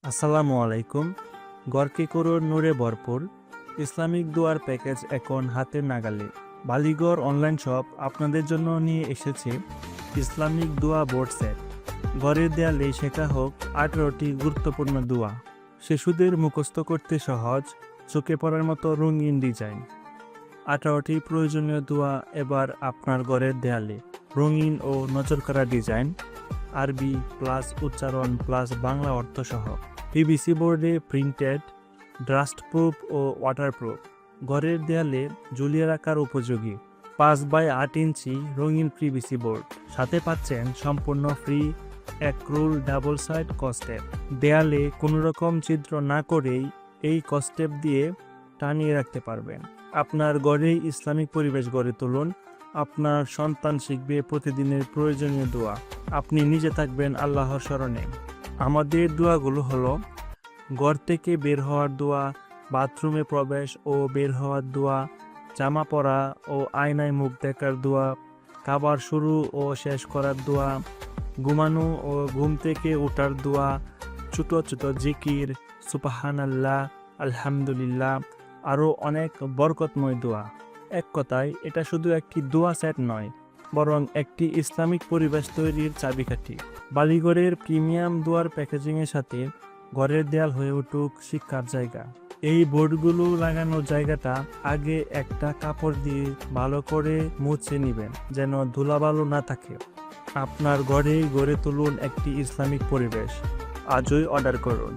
আসসালামু আলাইকুম। গড়কে করুন নূরে ভরপুর ইসলামিক দোয়ার প্যাকেজ এখন হাতের নাগালে। বালিগড় অনলাইন শপ আপনাদের জন্য নিয়ে এসেছে ইসলামিক দোয়া বোর্ড সেট। ঘরের দেয়ালে শেখা হোক 18টি গুরুত্বপূর্ণ দোয়া, শিশুদের মুখস্থ করতে সহজ, চোখে পড়ার মতো রঙিন ডিজাইন। 18টি প্রয়োজনীয় দোয়া এবার আপনার ঘরের দেয়ালে, রঙিন ও নজর করা ডিজাইন, আরবি প্লাস উচ্চারণ প্লাস বাংলা অর্থ সহ, পিভিসি বোর্ডে printed, dust proof oh waterproof, ঘরের দেয়ালে ঝুলিয়ে রাখার উপযোগী। 5x8 ইঞ্চি রঙিন পিভিসি বোর্ড, সাথে পাচ্ছেন সম্পূর্ণ ফ্রি অ্যাক্রিল ডাবল সাইড কস্টেপ। দেয়ালে কোনো রকম ছিদ্র না করেই এই কস্টেপ দিয়ে টানিয়ে রাখতে পারবেন। আপনার ঘরেই ইসলামিক পরিবেশ গড়ে তুলুন। আপনার সন্তান শিখবে প্রতিদিনের প্রয়োজনীয় দোয়া, আপনি নিজে থাকবেন আল্লাহর স্মরণে। আমাদের দোয়াগুলো হলো ঘর থেকে বের হওয়ার দোয়া, বাথরুমে প্রবেশ ও বের হওয়ার দোয়া, জামা পরা ও আয়নায় মুখ দেখার দোয়া, খাবার শুরু ও শেষ করার দোয়া, ঘুমানো ও ঘুম থেকে ওঠার দোয়া, ছোট ছোট জিকির, সুবহানাল্লাহ, আলহামদুলিল্লাহ, আরও অনেক বরকতময় দোয়া। এক কথায় এটা শুধু একটি দোয়া সেট নয়, বরং একটি ইসলামিক পরিবেশ তৈরির চাবিকাঠি। বালিগড়ের প্রিমিয়াম দোয়ার প্যাকেজিংয়ের সাথে ঘরের দেয়াল হয়ে উঠুক শিক্ষার জায়গা। এই বোর্ডগুলো লাগানোর জায়গাটা আগে একটা কাপড় দিয়ে ভালো করে মুছে নেবেন, যেন ধুলাবালু না থাকে। আপনার ঘরেই গড়ে তুলুন একটি ইসলামিক পরিবেশ। আজই অর্ডার করুন।